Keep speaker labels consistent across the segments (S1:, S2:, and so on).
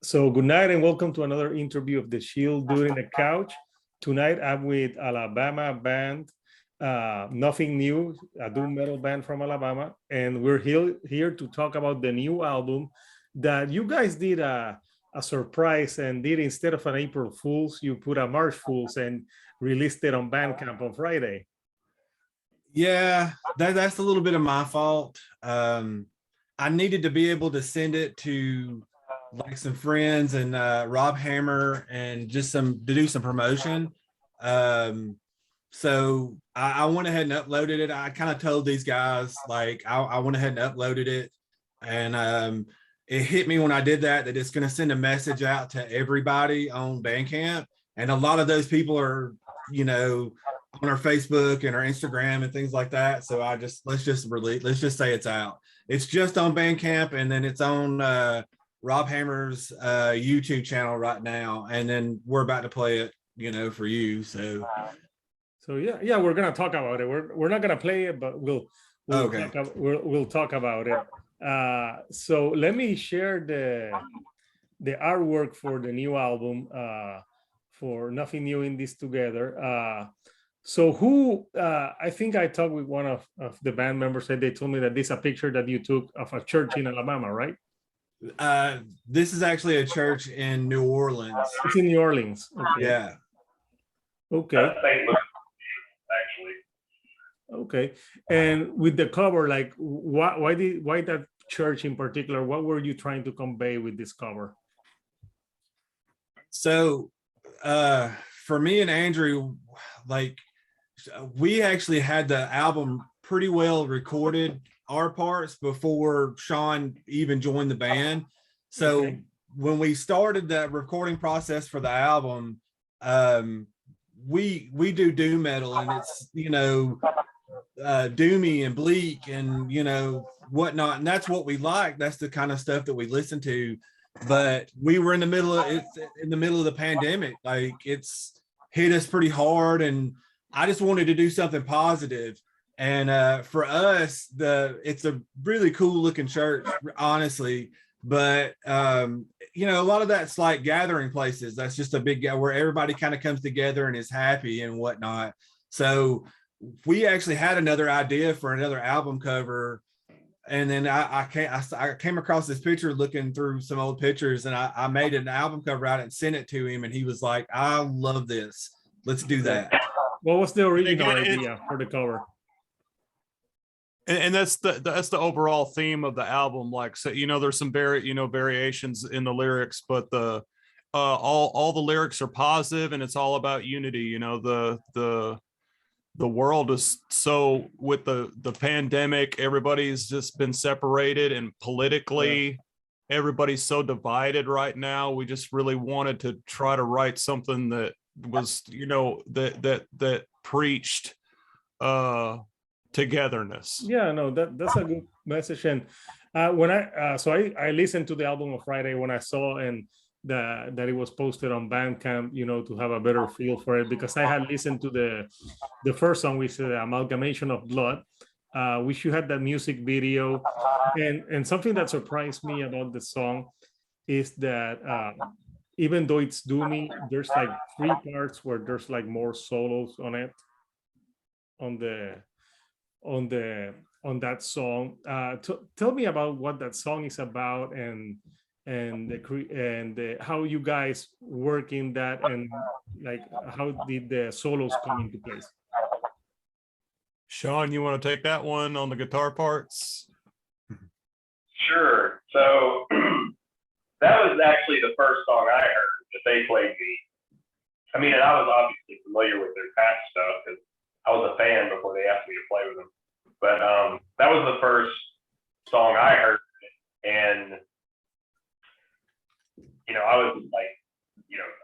S1: So good night and welcome to another interview of the Shield Dude in the Couch. Tonight I'm with Alabama band, Nothing New, a doom metal band from Alabama. And we're here to talk about the new album that you guys did a surprise and did instead of an April Fool's, you put a March Fool's and released it on Bandcamp on Friday.
S2: Yeah, that's a little bit of my fault. I needed to be able to send it to like some friends and Rob Hammer and just to do some promotion. So I went ahead and uploaded it. I kind of told these guys like I went ahead and uploaded it, and it hit me when I did that it's going to send a message out to everybody on Bandcamp, and a lot of those people are on our Facebook and our Instagram and things like that. So let's just say it's out. It's just on Bandcamp, and then it's on Rob Hammer's YouTube channel right now, and then we're about to play it, for you. So
S1: yeah, we're gonna talk about it. We're not gonna play it, but we'll talk about it. So let me share the artwork for the new album for Nothing New in This Together. So I think I talked with one of the band members, and they told me that this is a picture that you took of a church in Alabama, right?
S2: This is actually a church in New Orleans.
S1: It's in New Orleans. Okay.
S2: Yeah.
S1: Okay. Actually. Okay. And with the cover, like, why that church in particular? What were you trying to convey with this cover?
S2: So, for me and Andrew, like, we actually had the album pretty well recorded, our parts, before Sean even joined the band. So okay. When we started the recording process for the album, we do doom metal, and it's doomy and bleak and whatnot, and that's what we like. That's the kind of stuff that we listen to. But we were in the middle of the pandemic. Like, it's hit us pretty hard, and I just wanted to do something positive. And for us, it's a really cool looking church, honestly. But a lot of that's like gathering places. That's just a big where everybody kind of comes together and is happy and whatnot. So we actually had another idea for another album cover, and then I came across this picture looking through some old pictures, and I made an album cover out and sent it to him, and he was like, "I love this. Let's do that."
S1: What was the original idea for the cover?
S3: And that's the overall theme of the album. Like, so there's some variations in the lyrics, but all the lyrics are positive, and it's all about unity. The world is so, with the pandemic, everybody's just been separated, and politically everybody's so divided right now. We just really wanted to try to write something that was that preached togetherness.
S1: Yeah, no, that's a good message. And when I listened to the album on Friday when I saw that it was posted on Bandcamp, to have a better feel for it, because I had listened to the first song, which is the Amalgamation of Blood, which you had that music video, and something that surprised me about the song is that even though it's doomy, there's like 3 parts where there's like more solos on it, on that song. Tell me about what that song is about, and how you guys work in that, and like how did the solos come into place?
S3: Sean, you want to take that one on the guitar parts?
S4: Sure. So that was actually the first song I heard that they played me. I mean, and I was obviously familiar with their past stuff because I was a fan before they asked me to play with them. But that was the first song I heard, and I was like,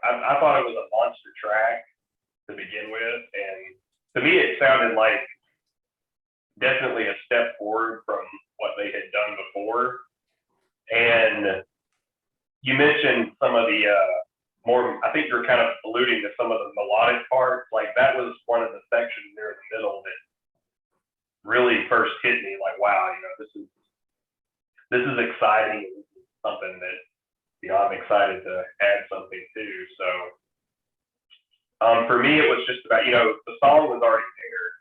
S4: I thought it was a monster track to begin with, and to me it sounded like definitely a step forward from what they had done before. And you mentioned some of the more, I think you're kind of alluding to some of the melodic parts. Like, that was one of the sections there in the middle that really first hit me, like, wow, this is exciting. This is something that I'm excited to add something too. So for me, it was just about, the song was already there.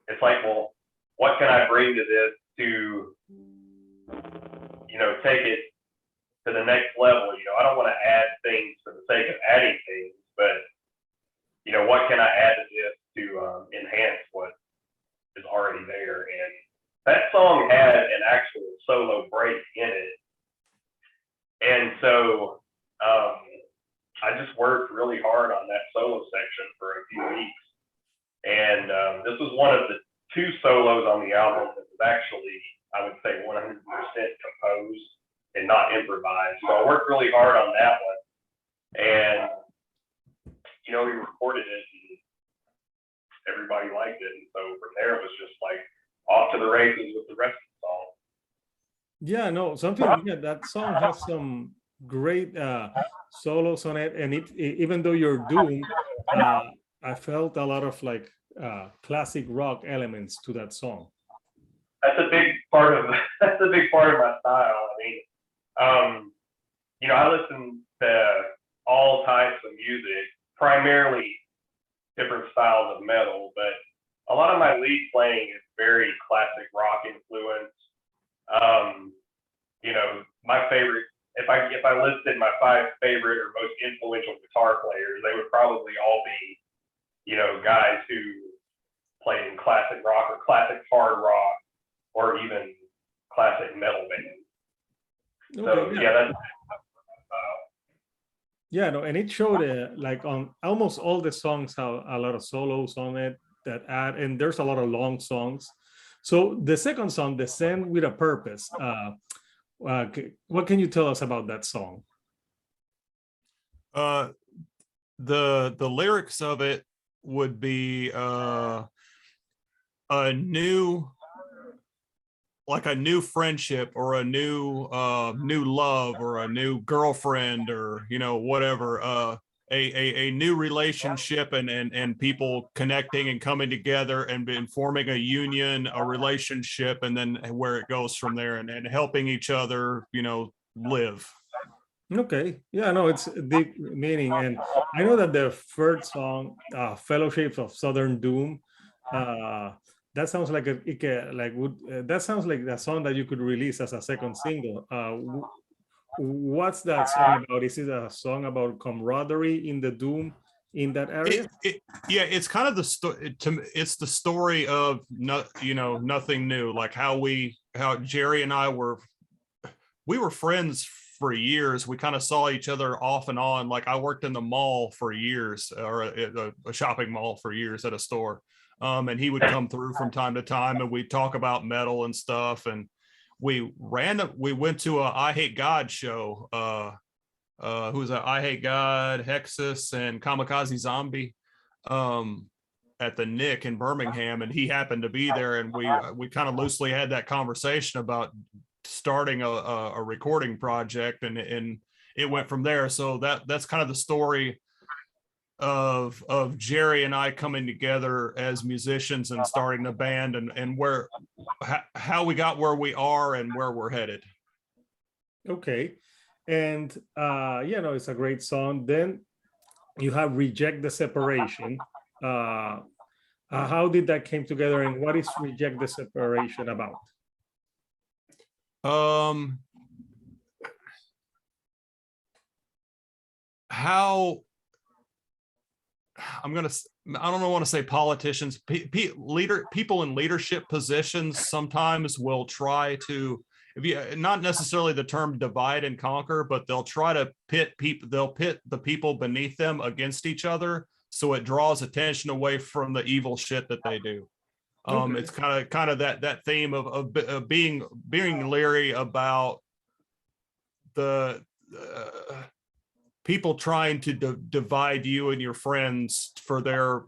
S4: It's like, well, what can I bring to this to, take it to the next level? I don't want to add things for the sake of adding things, but, what can I add to this to enhance what is already there? And that song had an actual solo break in it. And so I just worked really hard on that solo section for a few weeks. And this was one of the 2 solos on the album that was actually, I would say, 100% composed and not improvised. So I worked really hard on that one. And, we recorded it and everybody liked it. And so from there, it was just like off to the races with the rest of the song.
S1: Yeah, no, that song has some great solos on it, and even though you're doomed, I felt a lot of like classic rock elements to that song.
S4: That's a big part of my style. I mean, I listen to all types of music, primarily different styles of metal, but a lot of my lead playing is very classic rock influence. My favorite, if I listed my 5 favorite or most influential guitar players, they would probably all be, guys who played in classic rock or classic hard rock or even classic metal bands.
S1: Okay,
S4: so yeah, that's
S1: yeah, no, and it showed like on almost all the songs have a lot of solos on it that add, and there's a lot of long songs. So the second song, "Descend with a Purpose," what can you tell us about that song?
S3: The lyrics of it would be a new friendship or a new love or a new girlfriend or whatever, a new relationship and people connecting and coming together and forming a union, a relationship, and then where it goes from there and helping each other, live.
S1: Okay, yeah, no, it's a deep meaning, and I know that the third song, "Fellowships of Southern Doom," that sounds like that sounds like a song that you could release as a second single. What's that song about? Is it a song about camaraderie in the doom in that area?
S3: Yeah, it's kind of it's the story of nothing new, like how Jerry and I were friends for years. We kind of saw each other off and on. Like I worked in the mall for years, or a shopping mall for years at a store. And he would come through from time to time and we'd talk about metal and stuff. And we went to a I Hate God show. Who's that? I Hate God, Hexus, and Kamikaze Zombie at the Nick in Birmingham. And he happened to be there. And we kind of loosely had that conversation about starting a recording project, and it went from there. So that's kind of the story of Jerry and I coming together as musicians and starting a band, and how we got where we are and where we're headed.
S1: Okay, and it's a great song. Then you have "Reject the Separation." How did that came together, and what is "Reject the Separation" about?
S3: How I don't want to say politicians, people in leadership positions sometimes will try to, not necessarily the term divide and conquer, but they'll try to pit the people beneath them against each other. So it draws attention away from the evil shit that they do. Okay. It's kind of that theme of being leery about the people trying to divide you and your friends for their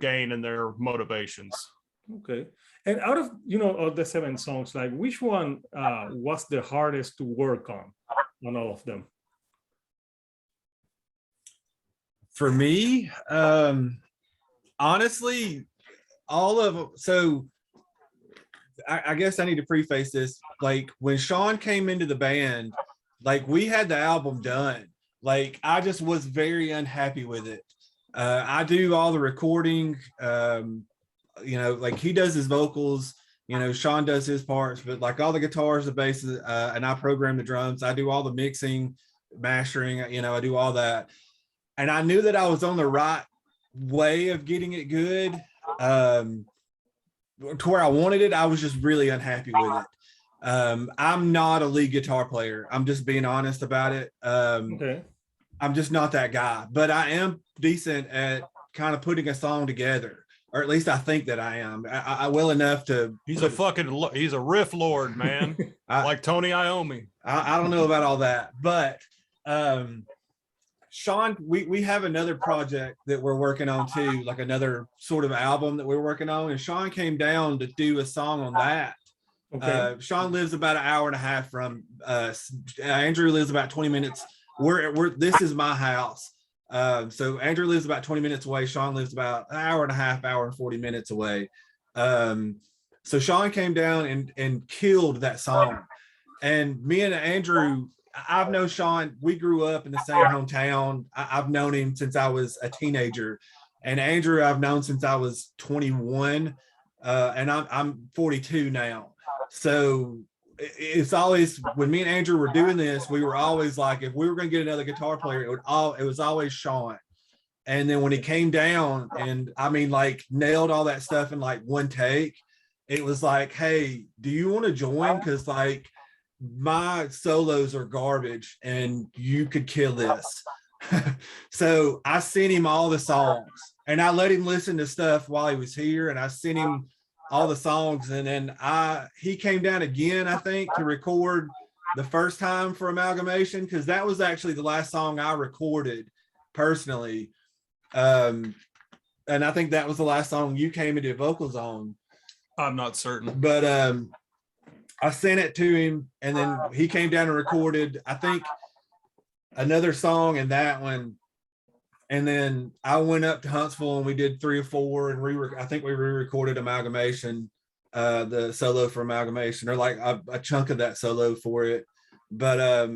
S3: gain and their motivations.
S1: Okay, and out of of the 7 songs, like which one was the hardest to work on all of them?
S2: For me, honestly, all of them. So I guess I need to preface this. Like when Sean came into the band, like we had the album done. Like I just was very unhappy with it. I do all the recording. Like he does his vocals. Sean does his parts, but like all the guitars, the basses, and I program the drums. I do all the mixing, mastering. I do all that. And I knew that I was on the right way of getting it good. To where I wanted it, I was just really unhappy with it. I'm not a lead guitar player. I'm just being honest about it.
S1: Okay.
S2: I'm just not that guy, but I am decent at kind of putting a song together, or at least I think that I am. I well enough to.
S3: He's a riff lord, man. Like Tony Iommi.
S2: I don't know about all that, but Sean, we have another project that we're working on too, like another sort of album that we're working on. And Sean came down to do a song on that. Okay. Sean lives about an hour and a half from us. Andrew lives about 20 minutes. This is my house. So Andrew lives about 20 minutes away. Sean lives about an hour and a half, hour and 40 minutes away. So Sean came down and killed that song. And me and Andrew, I've known Sean, we grew up in the same hometown. I've known him since I was a teenager. And Andrew, I've known since I was 21. And I'm 42 now. So it's always, when me and Andrew were doing this, we were always like, if we were going to get another guitar player, it was always Sean. And then when he came down and nailed all that stuff in like one take, it was like, hey, do you want to join? Because like, my solos are garbage and you could kill this. So I sent him all the songs and I let him listen to stuff while he was here, and I sent him all the songs. And then he came down again, I think, to record the first time for Amalgamation, because that was actually the last song I recorded personally. And I think that was the last song you came and did vocals on.
S3: I'm not certain,
S2: but I sent it to him, and then he came down and recorded, I think, another song in that one. And then I went up to Huntsville and we did 3 or 4, and I think we re-recorded Amalgamation, the solo for Amalgamation, or like a chunk of that solo for it. But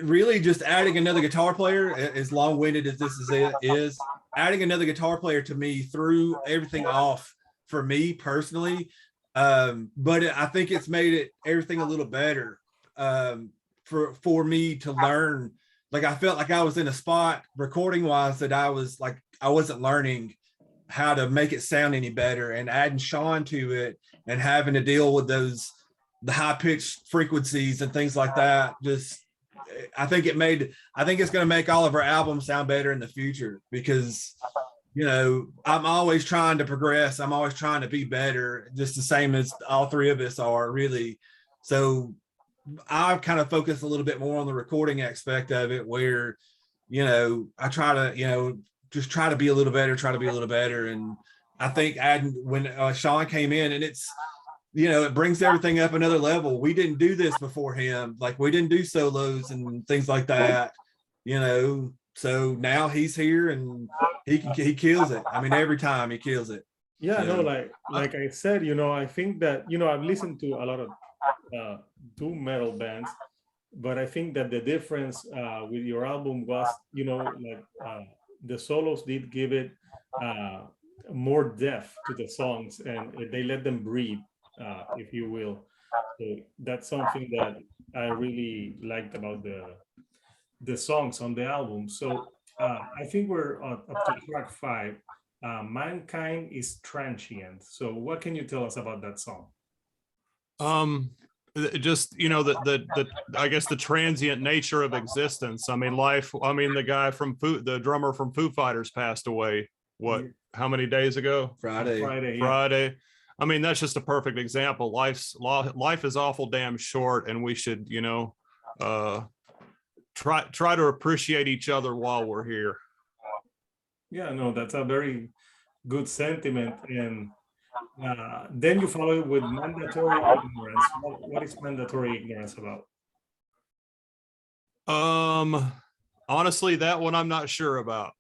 S2: really just adding another guitar player, as long-winded as this is, adding another guitar player to me threw everything off for me personally. But I think it's made everything a little better for me to learn. Like I felt like I was in a spot recording wise that I wasn't learning how to make it sound any better, and adding Sean to it and having to deal with the high pitched frequencies and things like that. I think it's going to make all of our albums sound better in the future, because I'm always trying to progress. I'm always trying to be better, just the same as all 3 of us are, really. So I've kind of focused a little bit more on the recording aspect of it, where, I try to, just try to be a little better. And I think when Sean came in, and it's, it brings everything up another level. We didn't do this before him. Like we didn't do solos and things like that, so now he's here and he kills it. I mean, every time he kills it.
S1: Yeah, no, like I said, I think that, I've listened to a lot of doom metal bands, but I think that the difference with your album was, the solos did give it more depth to the songs, and they let them breathe, if you will. So that's something that I really liked about the songs on the album. So I think we're up to track 5. Mankind is Transient. So what can you tell us about that song?
S3: Just the I guess the transient nature of existence. I mean, life. I mean, the guy from the drummer from Foo Fighters passed away. How many days ago?
S2: Friday.
S3: Yeah. I mean, that's just a perfect example. Life is awful damn short, and we should try to appreciate each other while we're here.
S1: Yeah, no, that's a very good sentiment. And then you follow it with mandatory ignorance. What is mandatory ignorance about?
S3: Honestly, that one I'm not sure about.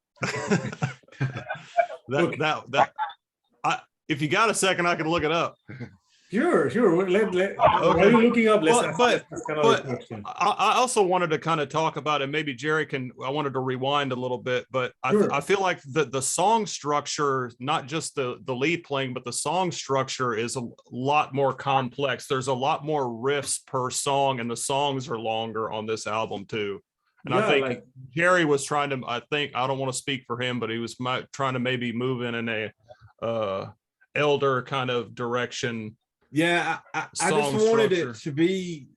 S3: If you got a second, I can look it up.
S1: Sure. What are you looking up? Let's ask kind of the question.
S3: I also wanted to kind of talk about it. Maybe Jerry I wanted to rewind a little bit, but I feel like the song structure, not just the lead playing, but the song structure is a lot more complex. There's a lot more riffs per song, and the songs are longer on this album too. And I think Jerry was trying to, I don't want to speak for him, but he was trying to maybe move in a elder kind of direction.
S2: Yeah, I just wanted it to be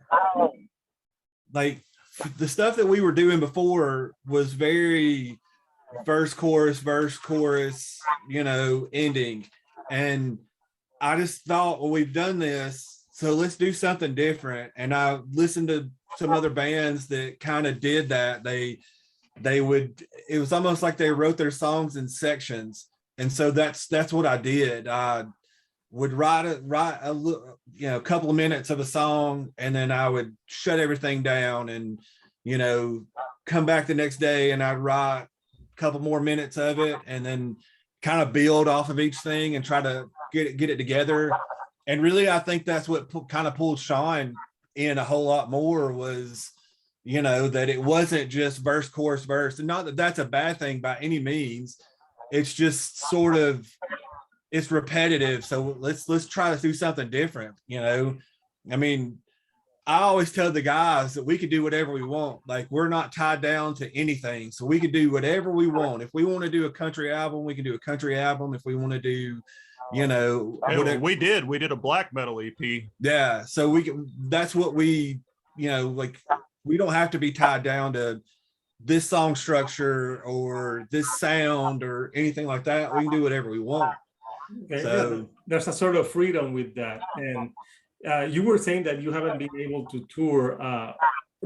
S2: like the stuff that we were doing before was very verse, chorus, ending. And I just thought, well, we've done this, so let's do something different. And I listened to some other bands that kind of did that. They would, it was almost like they wrote their songs in sections. And so that's what I did. I would write a couple of minutes of a song, and then I would shut everything down and come back the next day, and I'd write a couple more minutes of it, and then kind of build off of each thing and try to get it together. And really, I think that's what kind of pulled Sean in a whole lot more, was that it wasn't just verse, chorus, verse. And not that that's a bad thing by any means. It's just sort of, it's repetitive. So let's try to do something different. I mean, I always tell the guys that we could do whatever we want. Like, we're not tied down to anything. So we could do whatever we want. If we want to do a country album, we can do a country album. If we want to do, whatever.
S3: We did a black metal EP.
S2: Yeah. So that's what we don't have to be tied down to this song structure or this sound or anything like that. We can do whatever we want.
S1: Okay. So there's a sort of freedom with that. And you were saying that you haven't been able to tour.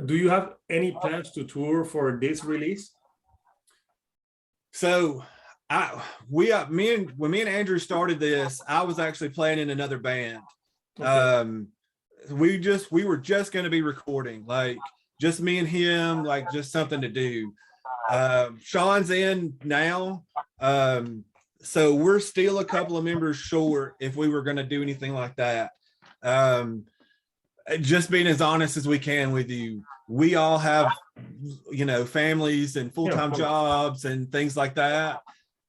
S1: Do you have any plans to tour for this release?
S2: So when me and Andrew started this, I was actually playing in another band. Okay. We were just going to be recording, like just me and him, like just something to do. Sean's in now. So we're still a couple of members short if we were going to do anything like that. Just being as honest as we can with you, we all have, families and full-time jobs and things like that.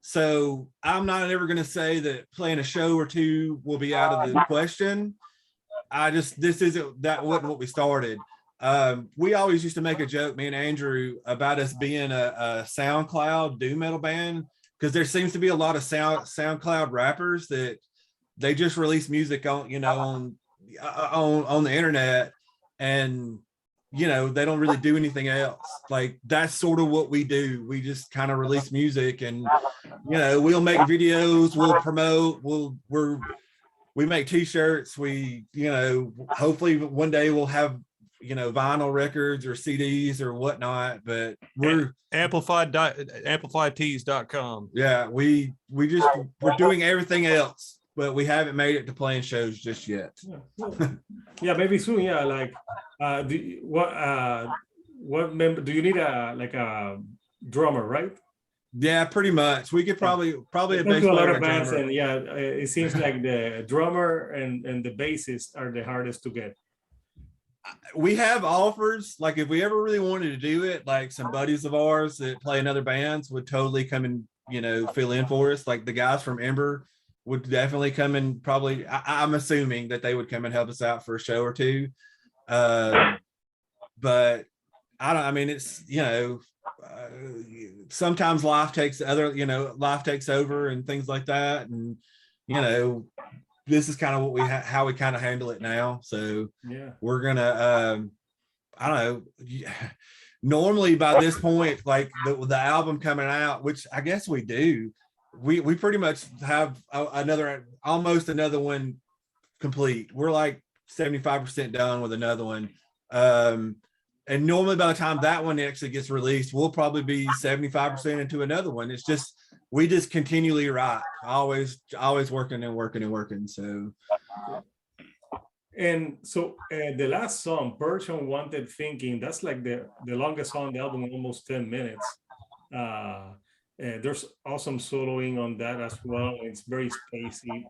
S2: So I'm not ever going to say that playing a show or two will be out of the question. That wasn't what we started. We always used to make a joke, me and Andrew, about us being a SoundCloud doom metal band, because there seems to be a lot of SoundCloud rappers that they just release music on the internet, and they don't really do anything else. Like, that's sort of what we do. We just kind of release music, and we'll make videos, we'll promote, we make t-shirts, we hopefully one day we'll have vinyl records or CDs or whatnot, but we're amplifytees.com. Yeah, we're doing everything else, but we haven't made it to playing shows just yet.
S1: Yeah, maybe soon. Yeah, like what member do you need? A drummer, right?
S2: Yeah, pretty much. We could probably a bass
S1: a lot
S2: player,
S1: of bands, and it seems like the drummer and the bassist are the hardest to get.
S2: We have offers. Like, if we ever really wanted to do it, like some buddies of ours that play in other bands would totally come and fill in for us. Like the guys from Ember would definitely come and probably, I'm assuming that they would come and help us out for a show or two. But it's sometimes life takes over and things like that, and this is kind of how we kind of handle it now. So yeah, we're gonna I don't know, normally by this point, like the album coming out, which I guess we do, we pretty much have almost another one complete. We're like 75% done with another one. And normally by the time that one actually gets released, we'll probably be 75% into another one. It's just, we just continually write, always working and working and working. So.
S1: And so the last song, Perch on Wanted Thinking, that's like the longest song on the album, almost 10 minutes. There's awesome soloing on that as well. It's very spacey.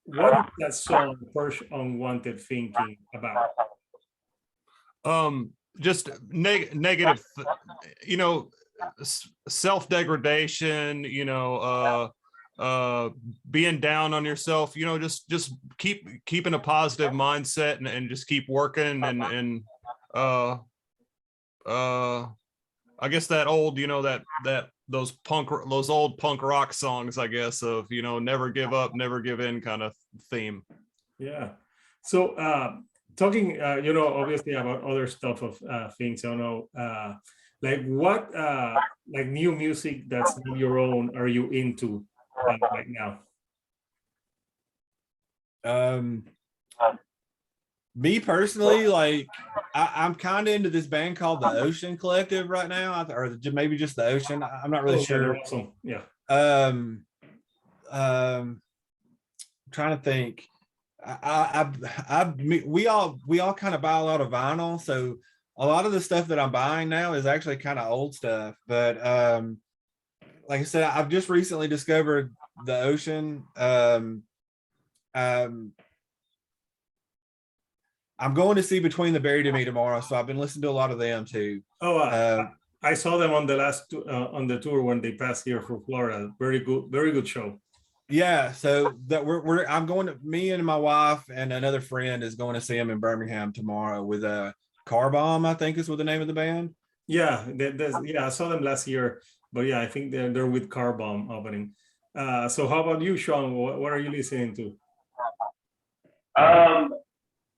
S1: what is that song, First Unwanted Thinking, about?
S3: Just negative, you know, self-degradation, you know, being down on yourself, you know, just keeping a positive mindset and just keep working and I guess that old, you know, that those old punk rock songs, I guess, of, you know, never give up, never give in kind of theme.
S1: Yeah. So talking, you know, obviously about other stuff of things, I don't know, like what like new music that's not your own are you into right now?
S2: Me personally, like I'm kind of into this band called the Ocean Collective right now, or maybe just the Ocean. I'm not really
S1: Oh, yeah,
S2: sure.
S1: they're awesome. Yeah.
S2: Trying to think. We all kind of buy a lot of vinyl, so a lot of the stuff that I'm buying now is actually kind of old stuff. But like I said, I've just recently discovered the Ocean. I'm going to see Between the Buried and Me tomorrow, so I've been listening to a lot of them too.
S1: Oh, I saw them on the last on the tour when they passed here for Florida. Very good show.
S2: Yeah, so that I'm going to, me and my wife and another friend is going to see them in Birmingham tomorrow with a Car Bomb, I think is what the name of the band.
S1: Yeah, yeah, I saw them last year, but yeah, I think they're with Car Bomb opening. So how about you, Sean? What are you listening to?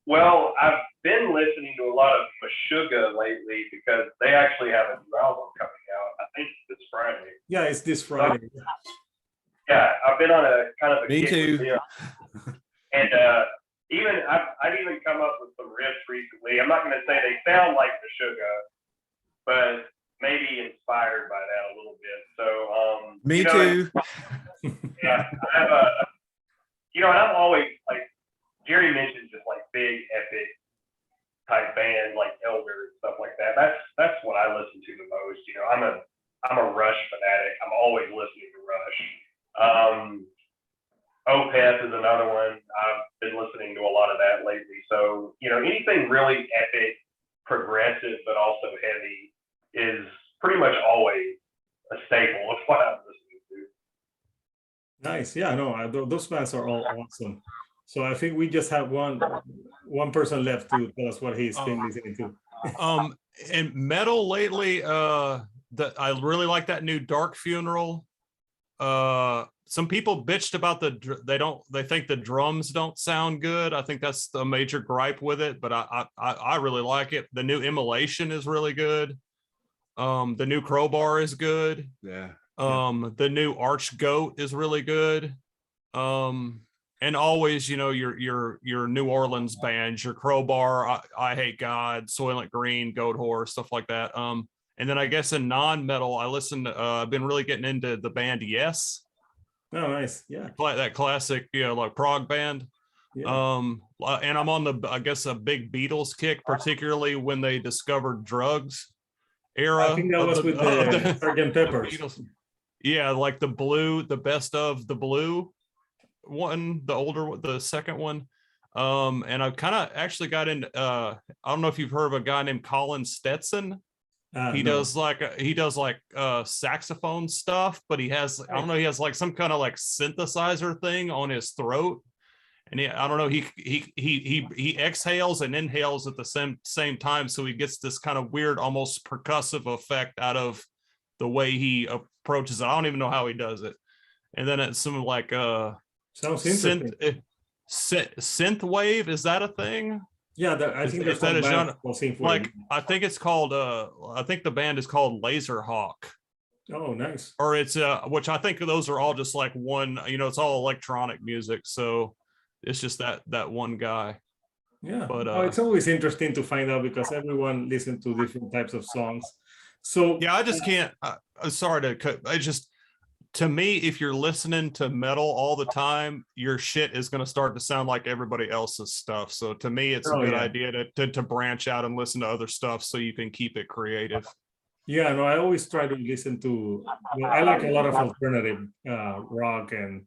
S4: Well, I've been listening to a lot of Meshuggah lately because they actually have a new album coming out. I think it's this Friday.
S1: Yeah, it's this Friday.
S4: Yeah, I've been on a kind of a
S2: Me
S4: kick
S2: too.
S4: with them. And even I've even come up with some riffs recently. I'm not going to say they sound like Meshuggah, but maybe inspired by that a little bit. So
S2: me too.
S4: Yeah, I have a, you know, and I'm always like Jerry mentioned, just like big epic type band like Elder and stuff like that. That's what I listen to the most. You know, I'm a Rush fanatic. I'm always listening to Rush. Opeth is another one. I've been listening to a lot of that lately. So, you know, anything really epic, progressive, but also heavy is pretty much always a staple of what I'm listening to.
S1: Nice. Yeah, no, those bands are all awesome. So I think we just have one person left to tell us what he's been listening to.
S3: And metal lately, I really like that new Dark Funeral. Some people bitched about they think the drums don't sound good. I think that's the major gripe with it, but I really like it. The new Immolation is really good. The new Crowbar is good.
S2: Yeah.
S3: The new Arch Goat is really good. And always, you know, your New Orleans bands, your Crowbar, I Hate God, Soylent Green, Goat Horse, stuff like that. And then I guess in non-metal, I've been really getting into the band Yes.
S1: Oh, nice. Yeah.
S3: That classic, you know, like prog band.
S1: Yeah.
S3: And I'm on a big Beatles kick, particularly when they discovered drugs era.
S1: I think that was with the Sgt. Pepper's.
S3: Beatles. Yeah, like the best of the blue one, the second one. And I've kind of actually got into I don't know if you've heard of a guy named Colin Stetson. He does like saxophone stuff, but he has he has like some kind of like synthesizer thing on his throat, and he exhales and inhales at the same time, so he gets this kind of weird, almost percussive effect out of the way he approaches it. I don't even know how he does it. And then it's some like
S1: sounds interesting.
S3: Synth wave, is that a thing?
S1: Yeah, I think that's that a genre.
S3: Like I think it's called I think the band is called Laserhawk.
S1: Oh, nice.
S3: Or it's which I think those are all just like one, you know, it's all electronic music, so it's just that one guy.
S1: Yeah,
S3: but
S1: it's always interesting to find out because everyone listens to different types of songs. So
S3: yeah, I just can't. Sorry to cut. I just, to me, if you're listening to metal all the time, your shit is going to start to sound like everybody else's stuff. So to me, it's a good idea to branch out and listen to other stuff so you can keep it creative.
S1: Yeah, no, I always try to listen to. I like a lot of alternative rock and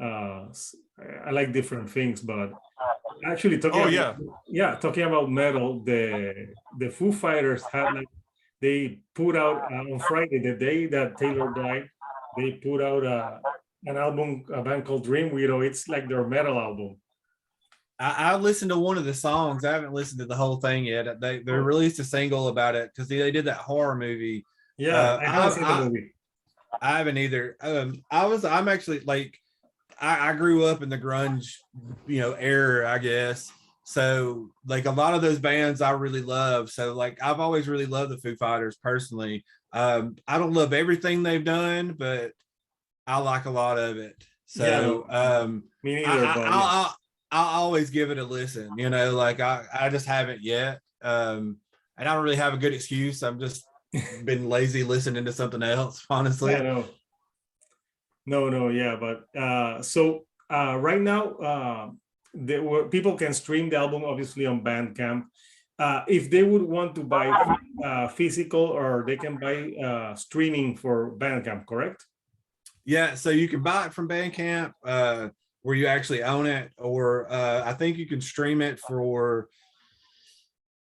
S1: I like different things, but actually talking
S3: Oh
S1: about,
S3: yeah.
S1: talking about metal, the Foo Fighters had like, they put out on Friday, the day that Taylor died, they put out an album, a band called Dream Widow. It's like their metal album.
S2: I listened to one of the songs. I haven't listened to the whole thing yet. They released a single about it because they did that horror movie.
S1: Yeah, I haven't seen the movie.
S2: I haven't either. I'm actually like, I grew up in the grunge, era, I guess. So like a lot of those bands I really love. So like I've always really loved the Foo Fighters personally. I don't love everything they've done, but I like a lot of it.
S1: Yeah,
S2: So
S1: no, me neither. But yeah.
S2: I'll always give it a listen. Like I just haven't yet. And I don't really have a good excuse. I'm just been lazy listening to something else, honestly.
S1: Yeah, no, yeah, but so right now, people can stream the album obviously on Bandcamp. If they would want to buy physical, or they can buy streaming for Bandcamp, correct?
S2: Yeah, so you can buy it from Bandcamp, where you actually own it, or I think you can stream it for,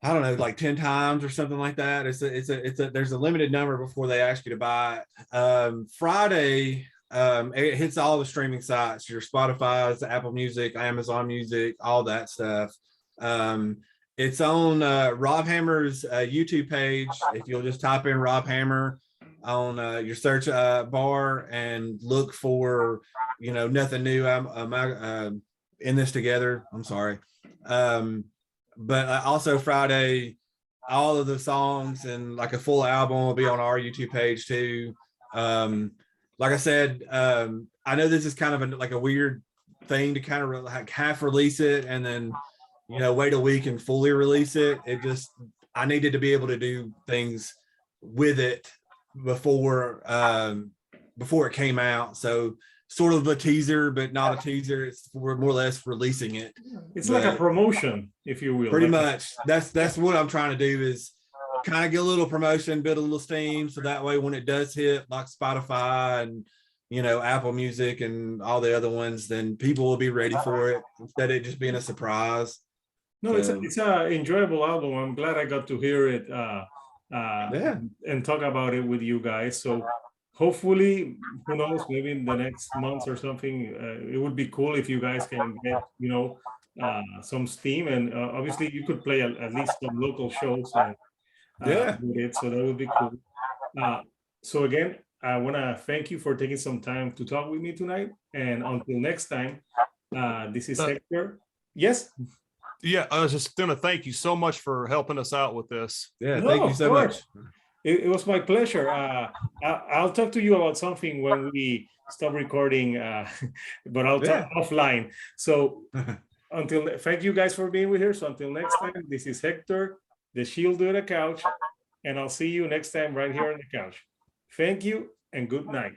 S2: I don't know, like 10 times or something like that. There's a limited number before they ask you to buy it. Friday, it hits all the streaming sites, your Spotify's, Apple Music, Amazon Music, all that stuff. It's on Rob Hammer's YouTube page. If you'll just type in Rob Hammer on your search bar and look for, Nothing New. I'm in this together. I'm sorry. But also Friday, all of the songs and like a full album will be on our YouTube page too. Like I said, I know this is kind of like a weird thing to kind of like half release it and then, wait a week and fully release it. I needed to be able to do things with it before it came out. So sort of a teaser, but not a teaser. We're more or less releasing it.
S1: It's like a promotion, if you will.
S2: Pretty much. That's what I'm trying to do, is kind of get a little promotion, build a little steam, so that way when it does hit like Spotify and Apple Music and all the other ones, then people will be ready for it instead of it just being a surprise.
S1: No, it's a enjoyable album. I'm glad I got to hear it and talk about it with you guys. So hopefully, who knows, maybe in the next month or something, it would be cool if you guys can get some steam, and obviously you could play at least some local shows with it, so that would be cool. So again, I want to thank you for taking some time to talk with me tonight, and until next time, this is Hector. Yes.
S3: Yeah, I was just going to thank you so much for helping us out with this.
S2: Yeah, thank you so much.
S1: It was my pleasure. I'll talk to you about something when we stop recording, but I'll talk offline. So thank you guys for being with here. So until next time, this is Hector, the Shield to the Couch, and I'll see you next time right here on the couch. Thank you and good night.